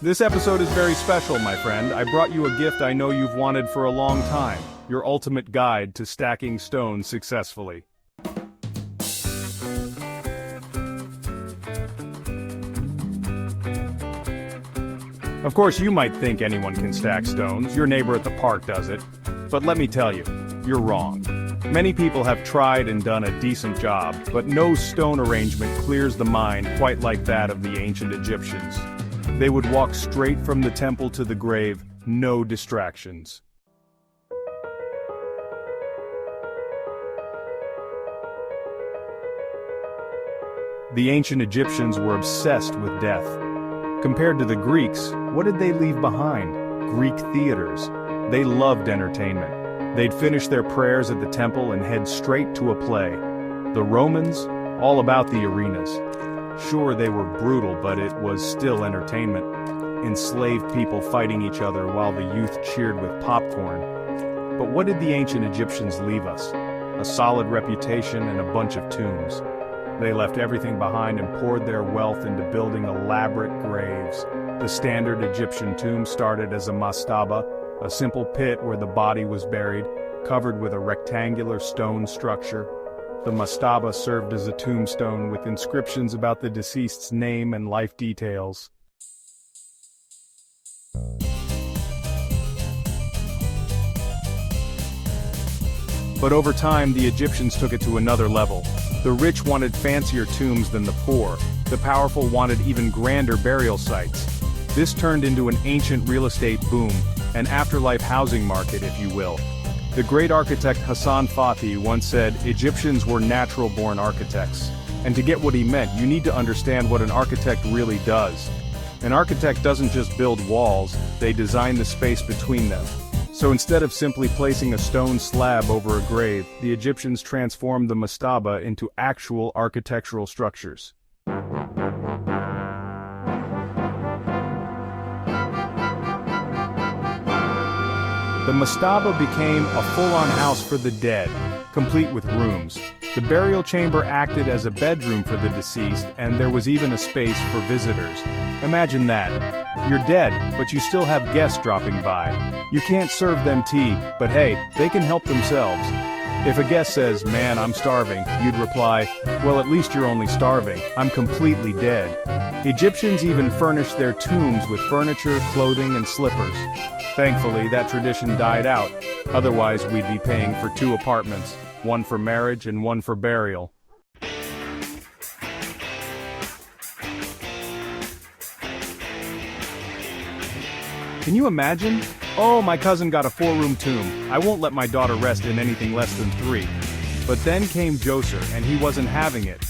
This episode is very special, my friend. I brought you a gift I know you've wanted for a long time. Your ultimate guide to stacking stones successfully. Of course, you might think anyone can stack stones. Your neighbor at the park does it. But let me tell you, you're wrong. Many people have tried and done a decent job, but no stone arrangement clears the mind quite like that of the ancient Egyptians. They would walk straight from the temple to the grave, no distractions. The ancient Egyptians were obsessed with death. Compared to the Greeks, what did they leave behind? Greek theaters. They loved entertainment. They'd finish their prayers at the temple and head straight to a play. The Romans, all about the arenas. Sure, they were brutal, but it was still entertainment. Enslaved people fighting each other while the youth cheered with popcorn. But what did the ancient Egyptians leave us? A solid reputation and a bunch of tombs. They left everything behind and poured their wealth into building elaborate graves. The standard Egyptian tomb started as a mastaba, a simple pit where the body was buried, covered with a rectangular stone structure. The mastaba served as a tombstone with inscriptions about the deceased's name and life details. But over time, the Egyptians took it to another level. The rich wanted fancier tombs than the poor. The powerful wanted even grander burial sites. This turned into an ancient real estate boom, an afterlife housing market, if you will. The great architect Hassan Fatih once said, "Egyptians were natural-born architects." And to get what he meant, you need to understand what an architect really does. An architect doesn't just build walls, they design the space between them. So instead of simply placing a stone slab over a grave, the Egyptians transformed the mastaba into actual architectural structures. The mastaba became a full-on house for the dead, complete with rooms. The burial chamber acted as a bedroom for the deceased, and there was even a space for visitors. Imagine that. You're dead, but you still have guests dropping by. You can't serve them tea, but hey, they can help themselves. If a guest says, "Man, I'm starving," you'd reply, "Well, at least you're only starving. I'm completely dead." Egyptians even furnished their tombs with furniture, clothing, and slippers. Thankfully, that tradition died out. Otherwise, we'd be paying for 2 apartments, one for marriage and one for burial. Can you imagine? "Oh, my cousin got a 4-room tomb. I won't let my daughter rest in anything less than 3. But then came Djoser, and he wasn't having it.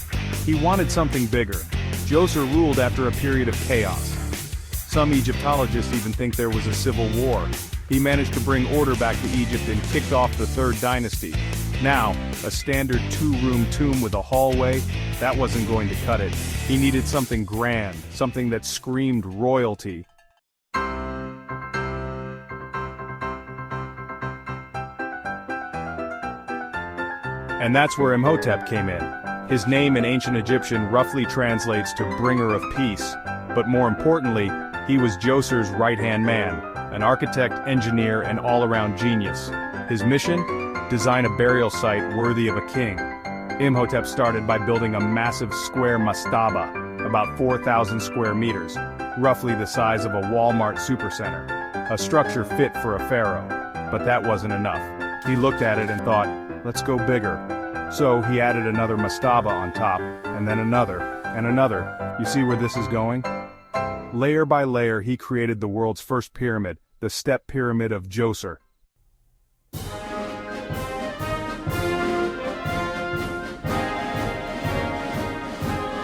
He wanted something bigger. Djoser ruled after a period of chaos. Some Egyptologists even think there was a civil war. He managed to bring order back to Egypt and kicked off the 3rd dynasty. Now, a standard 2-room tomb with a hallway, that wasn't going to cut it. He needed something grand, something that screamed royalty. And that's where Imhotep came in. His name in ancient Egyptian roughly translates to bringer of peace, but more importantly, he was Djoser's right-hand man, an architect, engineer, and all-around genius. His mission? Design a burial site worthy of a king. Imhotep started by building a massive square mastaba, about 4,000 square meters, roughly the size of a Walmart supercenter. A structure fit for a pharaoh. But that wasn't enough. He looked at it and thought, "Let's go bigger." So he added another mastaba on top, and then another, and another. You see where this is going? Layer by layer, he created the world's first pyramid, the Step Pyramid of Djoser.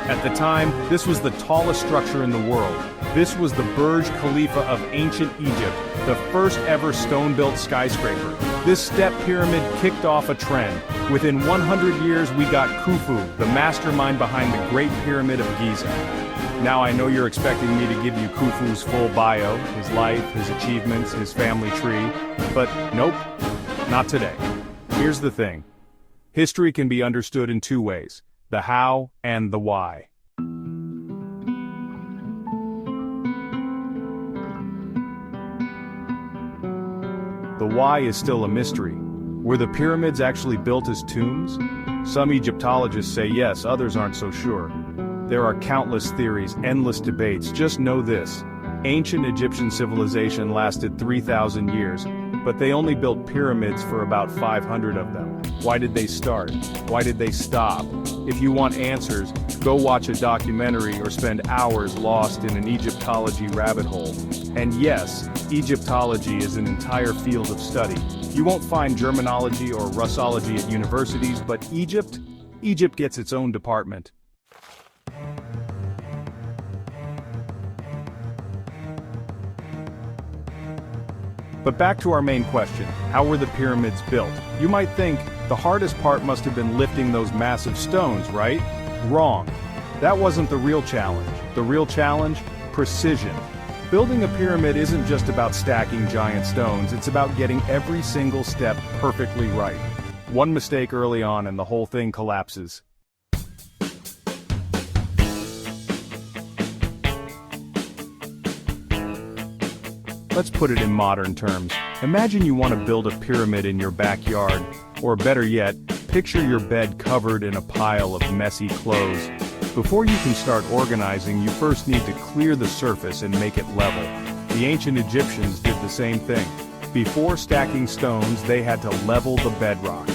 At the time, this was the tallest structure in the world. This was the Burj Khalifa of ancient Egypt, the first ever stone-built skyscraper. This step pyramid kicked off a trend. Within 100 years, we got Khufu, the mastermind behind the Great Pyramid of Giza. Now I know you're expecting me to give you Khufu's full bio, his life, his achievements, his family tree, but nope, not today. Here's the thing. History can be understood in 2 ways, the how and the why. why is still a mystery. Were the pyramids actually built as tombs? Some Egyptologists say yes, others aren't so sure. There are countless theories, endless debates. Just know this: ancient Egyptian civilization lasted 3,000 years, but they only built pyramids for about 500 of them. Why did they start? Why did they stop? If you want answers, go watch a documentary or spend hours lost in an Egyptology rabbit hole. And yes, Egyptology is an entire field of study. You won't find Germanology or Russology at universities, but Egypt gets its own department. But back to our main question, how were the pyramids built? You might think, the hardest part must have been lifting those massive stones, right? Wrong. That wasn't the real challenge. The real challenge? Precision. Building a pyramid isn't just about stacking giant stones, it's about getting every single step perfectly right. One mistake early on and the whole thing collapses. Let's put it in modern terms. Imagine you want to build a pyramid in your backyard, or better yet, picture your bed covered in a pile of messy clothes. Before you can start organizing, you first need to clear the surface and make it level. The ancient Egyptians did the same thing. Before stacking stones, they had to level the bedrock.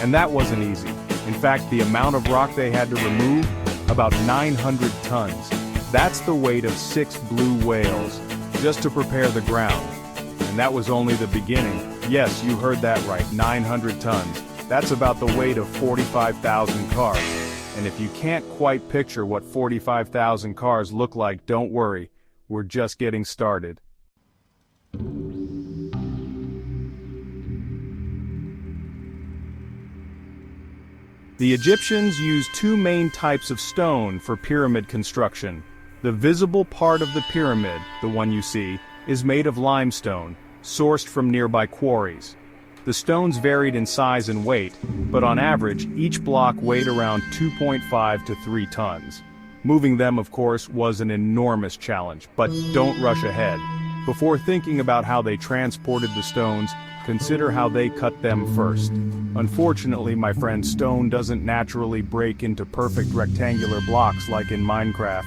And that wasn't easy. In fact, the amount of rock they had to remove, about 900 tons. That's the weight of 6 blue whales, just to prepare the ground. And that was only the beginning. Yes, you heard that right, 900 tons. That's about the weight of 45,000 cars. And if you can't quite picture what 45,000 cars look like, don't worry, we're just getting started. The Egyptians used two main types of stone for pyramid construction. The visible part of the pyramid, the one you see, is made of limestone, sourced from nearby quarries. The stones varied in size and weight, but on average, each block weighed around 2.5 to 3 tons. Moving them, of course, was an enormous challenge, but don't rush ahead. Before thinking about how they transported the stones, consider how they cut them first. Unfortunately, my friend, stone doesn't naturally break into perfect rectangular blocks like in Minecraft.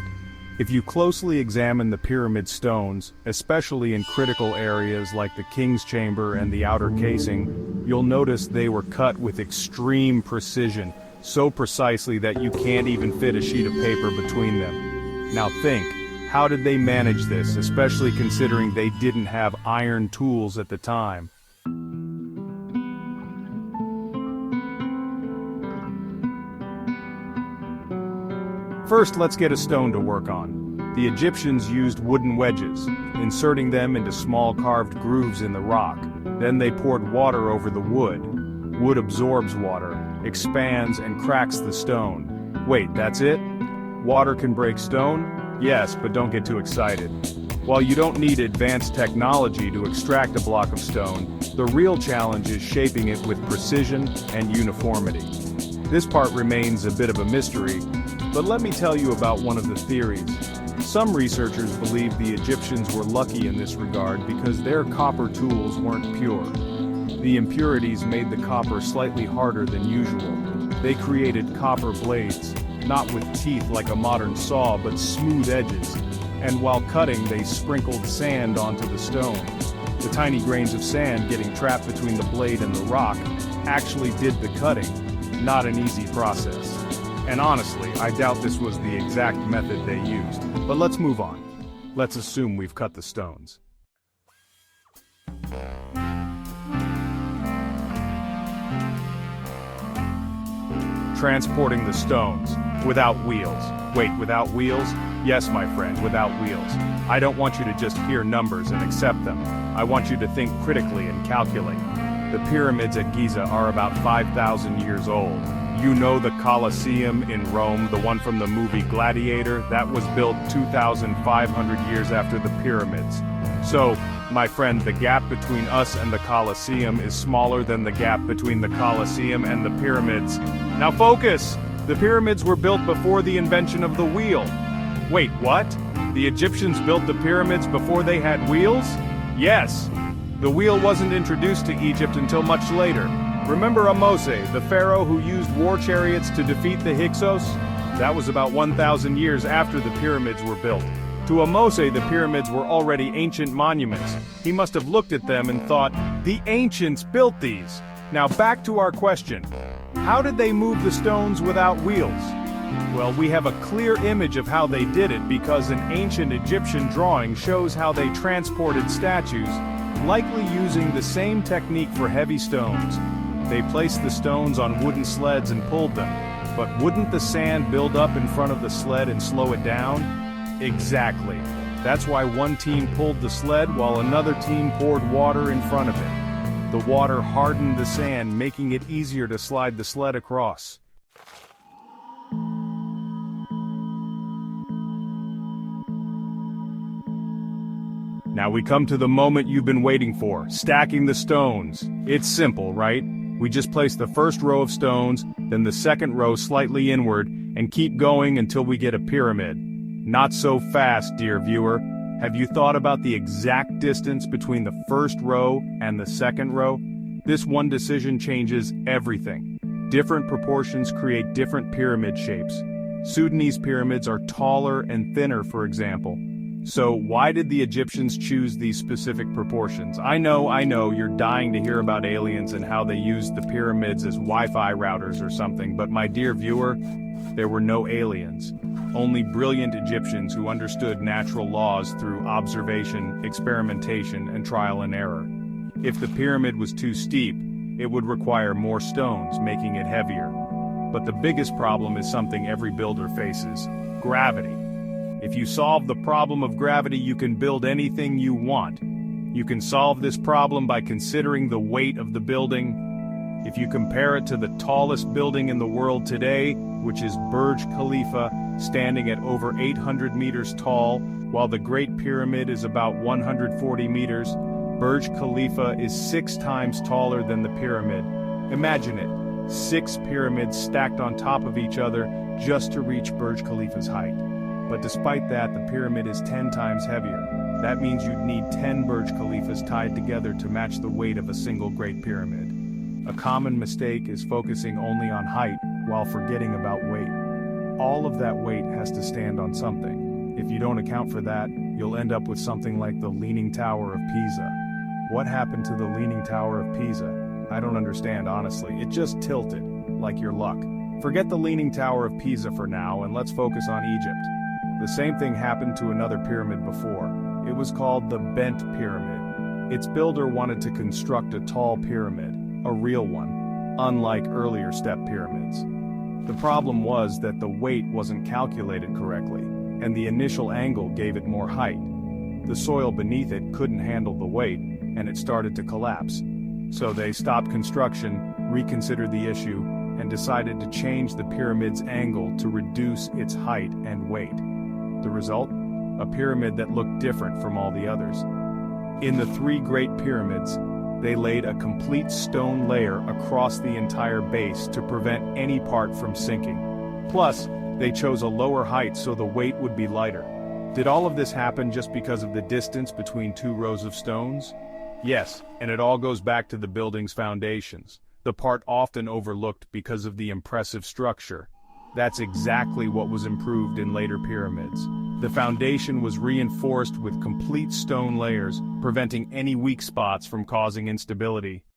If you closely examine the pyramid stones, especially in critical areas like the king's chamber and the outer casing, you'll notice they were cut with extreme precision, so precisely that you can't even fit a sheet of paper between them. Now think, how did they manage this, especially considering they didn't have iron tools at the time? First, let's get a stone to work on. The Egyptians used wooden wedges, inserting them into small carved grooves in the rock. Then they poured water over the wood. Wood absorbs water, expands, and cracks the stone. Wait, that's it? Water can break stone? Yes, but don't get too excited. While you don't need advanced technology to extract a block of stone, the real challenge is shaping it with precision and uniformity. This part remains a bit of a mystery, but let me tell you about one of the theories. Some researchers believe the Egyptians were lucky in this regard because their copper tools weren't pure. The impurities made the copper slightly harder than usual. They created copper blades, not with teeth like a modern saw, but smooth edges. And while cutting, they sprinkled sand onto the stone. The tiny grains of sand getting trapped between the blade and the rock actually did the cutting. Not an easy process. And honestly, I doubt this was the exact method they used. But let's move on. Let's assume we've cut the stones. Transporting the stones. Without wheels. Wait, without wheels? Yes, my friend, without wheels. I don't want you to just hear numbers and accept them. I want you to think critically and calculate. The pyramids at Giza are about 5,000 years old. You know the Colosseum in Rome, the one from the movie Gladiator? That was built 2,500 years after the pyramids. So, my friend, the gap between us and the Colosseum is smaller than the gap between the Colosseum and the pyramids. Now focus! The pyramids were built before the invention of the wheel. Wait, what? The Egyptians built the pyramids before they had wheels? Yes. The wheel wasn't introduced to Egypt until much later. Remember Moses, the pharaoh who used war chariots to defeat the Hyksos? That was about 1,000 years after the pyramids were built. To Moses, the pyramids were already ancient monuments. He must have looked at them and thought, the ancients built these. Now back to our question. How did they move the stones without wheels? Well, we have a clear image of how they did it because an ancient Egyptian drawing shows how they transported statues, likely using the same technique for heavy stones. They placed the stones on wooden sleds and pulled them. But wouldn't the sand build up in front of the sled and slow it down? Exactly. That's why one team pulled the sled while another team poured water in front of it. The water hardened the sand, making it easier to slide the sled across. Now we come to the moment you've been waiting for, stacking the stones. It's simple, right? We just place the first row of stones, then the second row slightly inward, and keep going until we get a pyramid. Not so fast, dear viewer. Have you thought about the exact distance between the first row and the second row? This one decision changes everything. Different proportions create different pyramid shapes. Sudanese pyramids are taller and thinner, for example. So why did the Egyptians choose these specific proportions? I know, you're dying to hear about aliens and how they used the pyramids as Wi-Fi routers or something, but my dear viewer, there were no aliens. Only brilliant Egyptians who understood natural laws through observation, experimentation, and trial and error. If the pyramid was too steep, it would require more stones, making it heavier. But the biggest problem is something every builder faces: gravity. If you solve the problem of gravity, you can build anything you want. You can solve this problem by considering the weight of the building. If you compare it to the tallest building in the world today, which is Burj Khalifa, standing at over 800 meters tall, while the Great Pyramid is about 140 meters, Burj Khalifa is 6 times taller than the pyramid. Imagine it, 6 pyramids stacked on top of each other just to reach Burj Khalifa's height. But despite that, the pyramid is 10 times heavier. That means you'd need 10 Burj Khalifas tied together to match the weight of a single Great Pyramid. A common mistake is focusing only on height while forgetting about weight. All of that weight has to stand on something. If you don't account for that, you'll end up with something like the Leaning Tower of Pisa. What happened to the Leaning Tower of Pisa? I don't understand, honestly. It just tilted, like your luck. Forget the Leaning Tower of Pisa for now, and let's focus on Egypt. The same thing happened to another pyramid before. It was called the Bent Pyramid. Its builder wanted to construct a tall pyramid, a real one, unlike earlier step pyramids. The problem was that the weight wasn't calculated correctly, and the initial angle gave it more height. The soil beneath it couldn't handle the weight, and it started to collapse. So they stopped construction, reconsidered the issue, and decided to change the pyramid's angle to reduce its height and weight. The result? A pyramid that looked different from all the others. In the 3 Great Pyramids, they laid a complete stone layer across the entire base to prevent any part from sinking. Plus, they chose a lower height so the weight would be lighter. Did all of this happen just because of the distance between 2 rows of stones? Yes, and it all goes back to the building's foundations, the part often overlooked because of the impressive structure. That's exactly what was improved in later pyramids. The foundation was reinforced with complete stone layers, preventing any weak spots from causing instability.